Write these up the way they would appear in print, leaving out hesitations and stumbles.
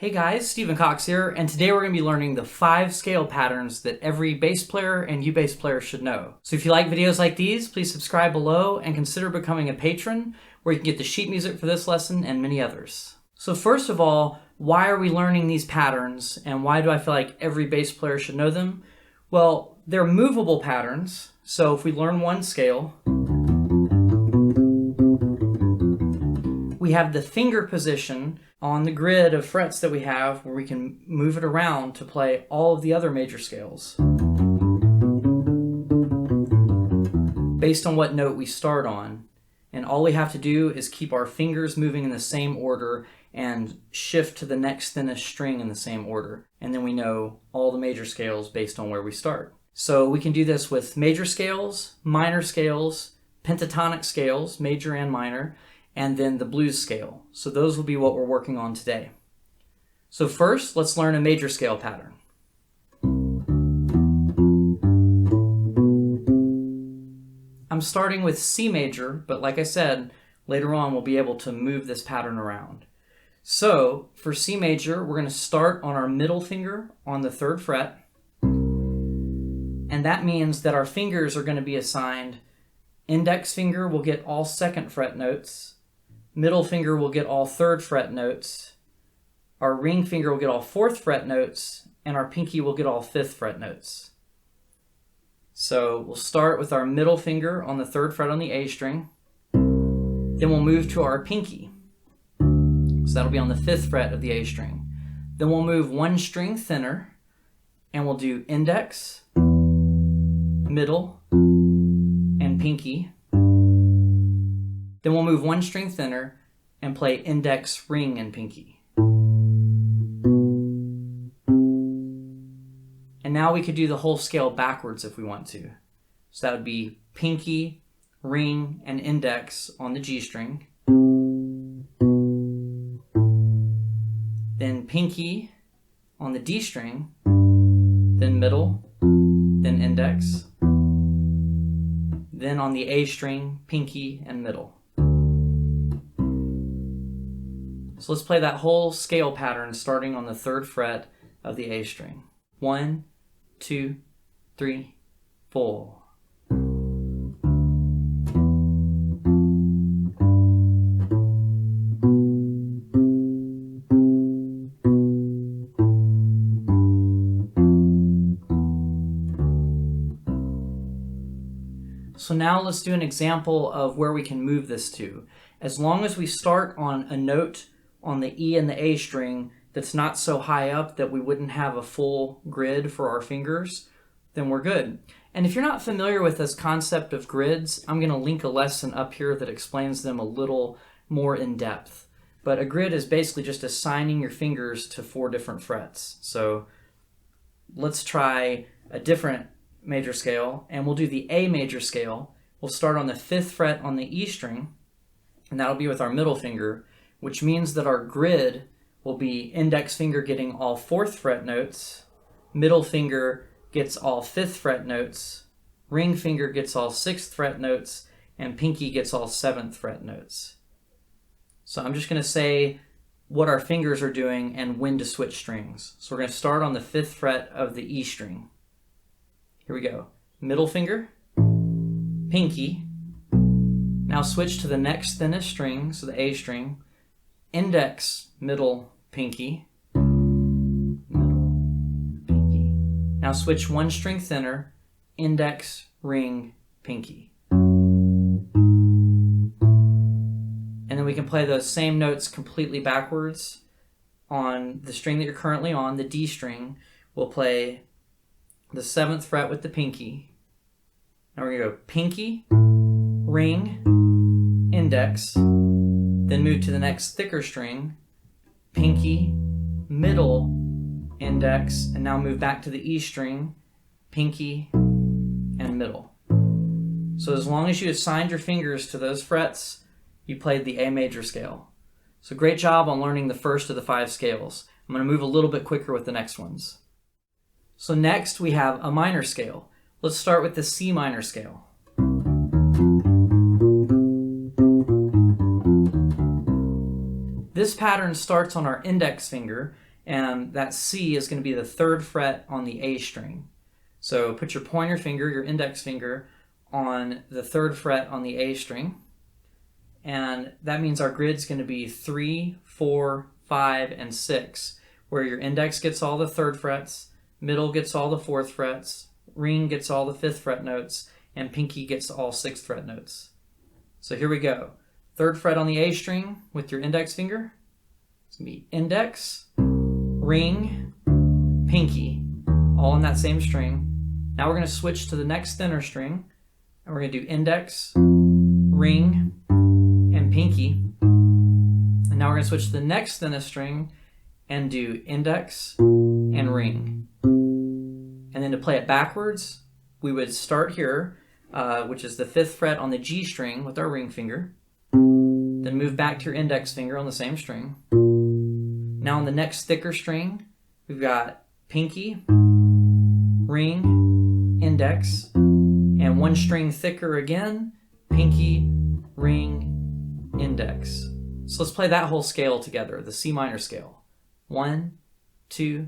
Hey guys, Stephen Cox here, and today we're going to be learning the 5 scale patterns that every bass player and U-Bass player should know. So if you like videos like these, please subscribe below and consider becoming a patron, where you can get the sheet music for this lesson and many others. So first of all, why are we learning these patterns, and why do I feel like every bass player should know them? Well, they're movable patterns, so if we learn one scale, we have the finger position on the grid of frets that we have where we can move it around to play all of the other major scales based on what note we start on. And all we have to do is keep our fingers moving in the same order and shift to the next thinnest string in the same order. And then we know all the major scales based on where we start. So we can do this with major scales, minor scales, pentatonic scales, major and minor, and then the blues scale. So those will be what we're working on today. So first, let's learn a major scale pattern. I'm starting with C major, but like I said, later on we'll be able to move this pattern around. So for C major, we're going to start on our middle finger on the 3rd fret, and that means that our fingers are going to be assigned index finger will get all 2nd fret notes, middle finger will get all 3rd fret notes, our ring finger will get all 4th fret notes, and our pinky will get all 5th fret notes. So we'll start with our middle finger on the 3rd fret on the A string, then we'll move to our pinky. So that'll be on the 5th fret of the A string. Then we'll move one string thinner, and we'll do index, middle, and pinky. Then we'll move one string thinner and play index, ring, and pinky. And now we could do the whole scale backwards if we want to. So that would be pinky, ring, and index on the G string. Then pinky on the D string, then middle, then index. Then on the A string, pinky, and middle. So let's play that whole scale pattern starting on the 3rd fret of the A string. 1, 2, 3, 4. So now let's do an example of where we can move this to. As long as we start on a note on the E and the A string that's not so high up that we wouldn't have a full grid for our fingers, then we're good. And if you're not familiar with this concept of grids, I'm going to link a lesson up here that explains them a little more in depth. But a grid is basically just assigning your fingers to 4 different frets. So let's try a different major scale, and we'll do the A major scale. We'll start on the 5th fret on the E string, and that'll be with our middle finger, which means that our grid will be index finger getting all 4th fret notes, middle finger gets all 5th fret notes, ring finger gets all 6th fret notes, and pinky gets all 7th fret notes. So I'm just going to say what our fingers are doing and when to switch strings. So we're going to start on the 5th fret of the E string. Here we go. Middle finger, pinky. Now switch to the next thinnest string, so the A string. Index, middle, pinky. Middle, pinky. Now switch one string thinner, index, ring, pinky. And then we can play those same notes completely backwards. On the string that you're currently on, the D string, we'll play the 7th fret with the pinky. Now we're going to go pinky, ring, index, then move to the next thicker string, pinky, middle, index, and now move back to the E string, pinky, and middle. So as long as you assigned your fingers to those frets, you played the A major scale. So great job on learning the first of the 5 scales. I'm going to move a little bit quicker with the next ones. So next we have a minor scale. Let's start with the C minor scale. This pattern starts on our index finger and that C is going to be the 3rd fret on the A string. So put your pointer finger, your index finger, on the 3rd fret on the A string, and that means our grid's going to be 3, 4, 5, and 6, where your index gets all the 3rd frets, middle gets all the 4th frets, ring gets all the 5th fret notes, and pinky gets all 6th fret notes. So here we go. 3rd fret on the A string with your index finger. It's going to be index, ring, pinky, all in that same string. Now we're going to switch to the next thinner string, and we're going to do index, ring, and pinky. And now we're going to switch to the next thinnest string and do index and ring. And then to play it backwards, we would start here, which is the 5th fret on the G string with our ring finger. Then move back to your index finger on the same string. Now on the next thicker string, we've got pinky, ring, index, and one string thicker again, pinky, ring, index. So let's play that whole scale together, the C minor scale. 1, 2,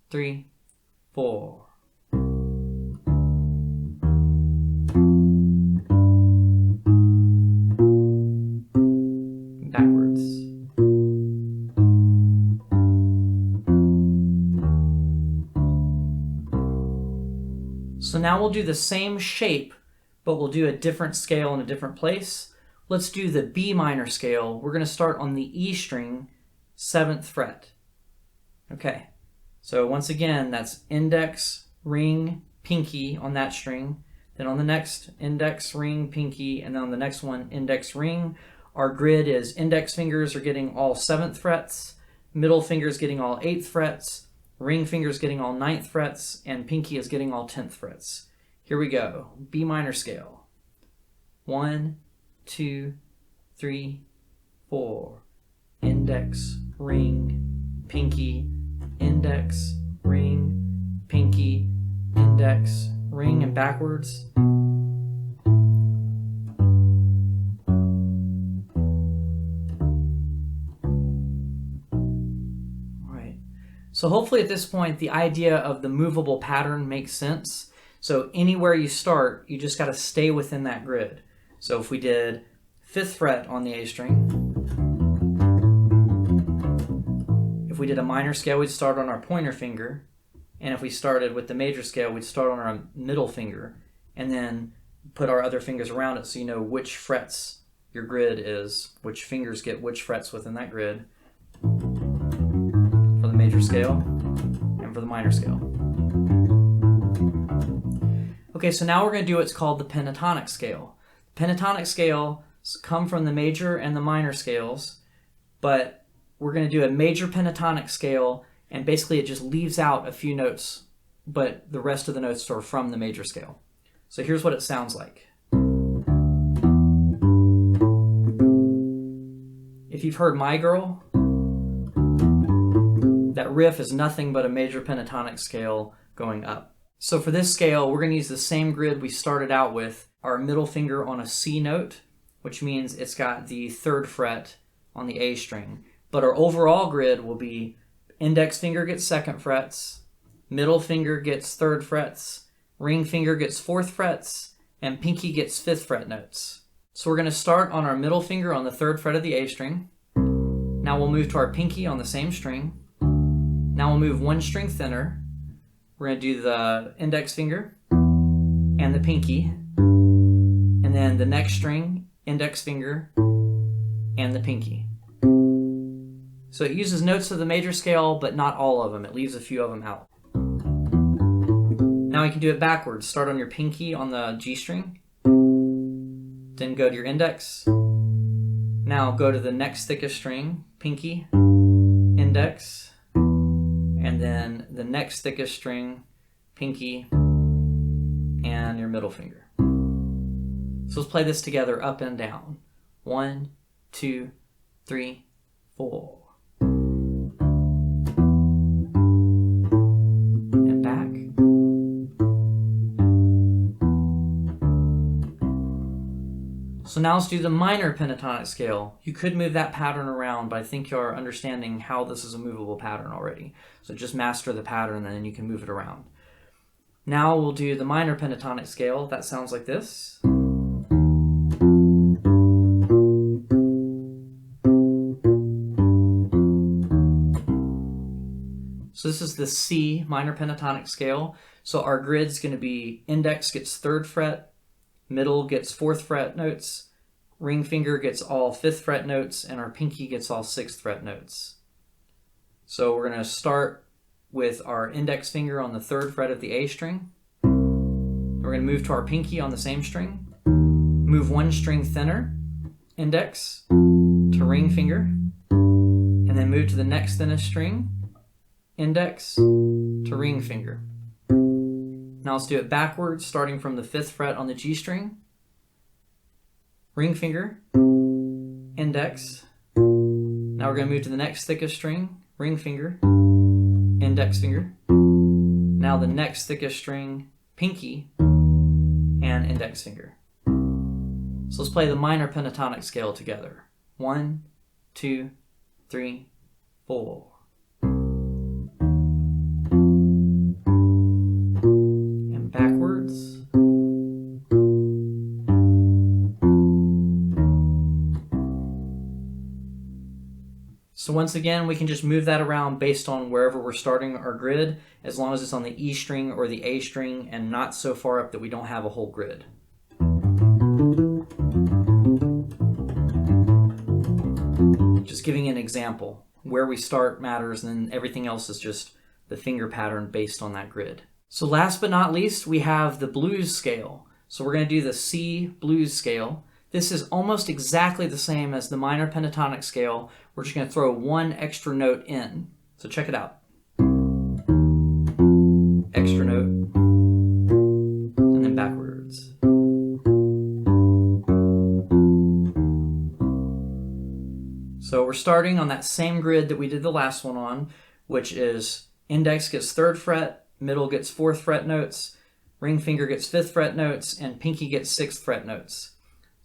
3, 4. Backwards. So now we'll do the same shape, but we'll do a different scale in a different place. Let's do the B minor scale. We're going to start on the E string, 7th fret. Okay, so once again, that's index, ring, pinky on that string. Then on the next, index, ring, pinky, and then on the next one, index, ring. Our grid is index fingers are getting all 7th frets, middle fingers getting all 8th frets, ring fingers getting all 9th frets, and pinky is getting all 10th frets. Here we go, B minor scale. 1, 2, 3, 4. Index, ring, pinky, index, ring, pinky, index, ring, and backwards. So hopefully at this point, the idea of the movable pattern makes sense. So anywhere you start, you just got to stay within that grid. So if we did 5th fret on the A string, if we did a minor scale, we'd start on our pointer finger. And if we started with the major scale, we'd start on our middle finger and then put our other fingers around it so you know which frets your grid is, which fingers get which frets within that grid. For the major scale and for the minor scale. Okay, so now we're going to do what's called the pentatonic scale. Pentatonic scale come from the major and the minor scales, but we're going to do a major pentatonic scale, and basically it just leaves out a few notes, but the rest of the notes are from the major scale. So here's what it sounds like. If you've heard My Girl, that riff is nothing but a major pentatonic scale going up. So for this scale, we're going to use the same grid we started out with, our middle finger on a C note, which means it's got the 3rd fret on the A string. But our overall grid will be index finger gets 2nd frets, middle finger gets 3rd frets, ring finger gets 4th frets, and pinky gets 5th fret notes. So we're going to start on our middle finger on the 3rd fret of the A string. Now we'll move to our pinky on the same string. Now we'll move one string thinner. We're going to do the index finger and the pinky, and then the next string, index finger, and the pinky. So it uses notes of the major scale, but not all of them. It leaves a few of them out. Now you can do it backwards. Start on your pinky on the G string, then go to your index. Now go to the next thickest string, pinky, index, and then the next thickest string, pinky, and your middle finger. So let's play this together up and down. 1, 2, 3, 4. And back. So now let's do the minor pentatonic scale. You could move that pattern around, but I think you are understanding how this is a movable pattern already. So just master the pattern and then you can move it around. Now we'll do the minor pentatonic scale. That sounds like this. So this is the C minor pentatonic scale. So our grid's going to be index gets 3rd fret, middle gets 4th fret notes, ring finger gets all 5th fret notes, and our pinky gets all 6th fret notes. So we're going to start with our index finger on the 3rd fret of the A string. We're going to move to our pinky on the same string, move one string thinner, index to ring finger, and then move to the next thinnest string, index to ring finger. Now let's do it backwards, starting from the 5th fret on the G string, ring finger, index. Now we're going to move to the next thickest string, ring finger, index finger. Now the next thickest string, pinky, and index finger. So let's play the minor pentatonic scale together. 1, 2, 3, 4. And backwards. So once again, we can just move that around based on wherever we're starting our grid, as long as it's on the E string or the A string and not so far up that we don't have a whole grid. Just giving an example. Where we start matters, and then everything else is just the finger pattern based on that grid. So last but not least, we have the blues scale. So we're going to do the C blues scale. This is almost exactly the same as the minor pentatonic scale. We're just going to throw one extra note in. So check it out. Extra note. And then backwards. So we're starting on that same grid that we did the last one on, which is index gets 3rd fret, middle gets 4th fret notes, ring finger gets 5th fret notes, and pinky gets 6th fret notes.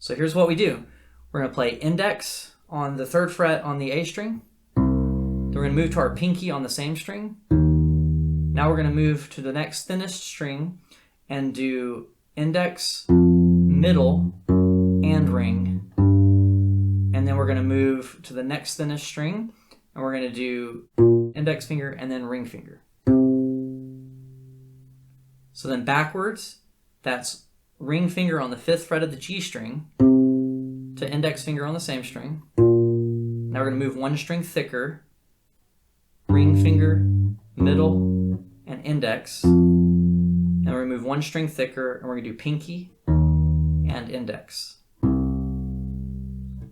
So here's what we do. We're going to play index on the 3rd fret on the A string. Then we're going to move to our pinky on the same string. Now we're going to move to the next thinnest string and do index, middle, and ring. And then we're going to move to the next thinnest string and we're going to do index finger and then ring finger. So then backwards, that's ring finger on the 5th fret of the G string to index finger on the same string. Now we're going to move one string thicker, ring finger, middle, and index. And we're going to move one string thicker and we're going to do pinky and index.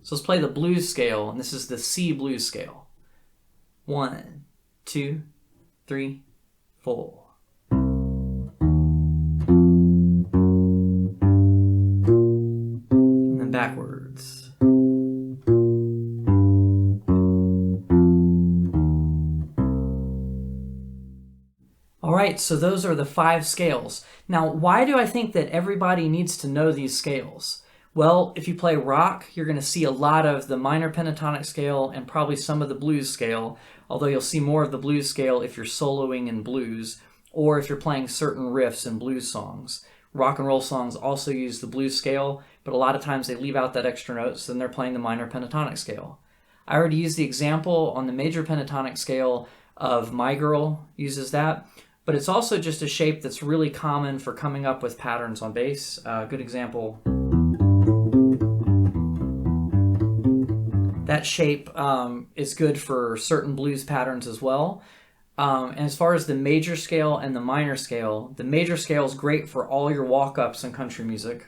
So let's play the blues scale, and this is the C blues scale. 1, 2, 3, 4. Backwards. All right, so those are the 5 scales. Now, why do I think that everybody needs to know these scales? Well, if you play rock, you're going to see a lot of the minor pentatonic scale and probably some of the blues scale, although you'll see more of the blues scale if you're soloing in blues or if you're playing certain riffs in blues songs. Rock and roll songs also use the blues scale, but a lot of times they leave out that extra note, so then they're playing the minor pentatonic scale. I already used the example on the major pentatonic scale of My Girl uses that, but it's also just a shape that's really common for coming up with patterns on bass. Good example. That shape is good for certain blues patterns as well. And as far as the major scale and the major scale is great for all your walk-ups in country music.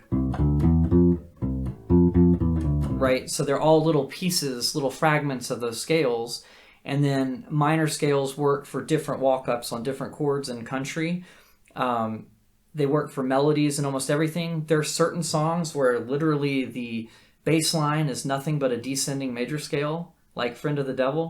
Right, so they're all little pieces, little fragments of those scales. And then minor scales work for different walk-ups on different chords in country. They work for melodies and almost everything. There are certain songs where literally the bass line is nothing but a descending major scale, like Friend of the Devil.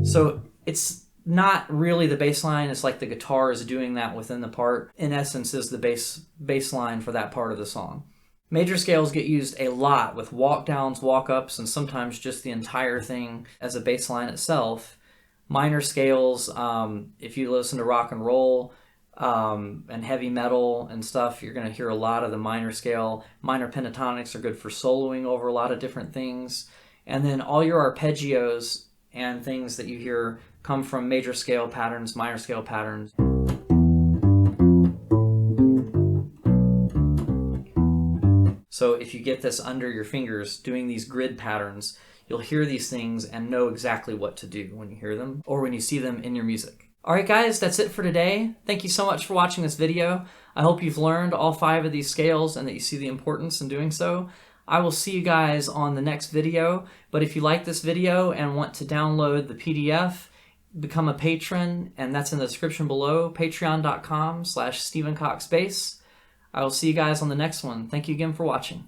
So it's not really the bass line. It's like the guitar is doing that within the part. In essence, is the bass line for that part of the song. Major scales get used a lot with walk downs, walk ups, and sometimes just the entire thing as a bass line itself. Minor scales, if you listen to rock and roll and heavy metal and stuff, you're going to hear a lot of the minor scale. Minor pentatonics are good for soloing over a lot of different things. And then all your arpeggios and things that you hear come from major scale patterns, minor scale patterns. So if you get this under your fingers doing these grid patterns, you'll hear these things and know exactly what to do when you hear them or when you see them in your music. All right, guys, that's it for today. Thank you so much for watching this video. I hope you've learned all 5 of these scales and that you see the importance in doing so. I will see you guys on the next video, but if you like this video and want to download the PDF, become a patron, and that's in the description below, patreon.com/StephenCoxBass. I will see you guys on the next one. Thank you again for watching.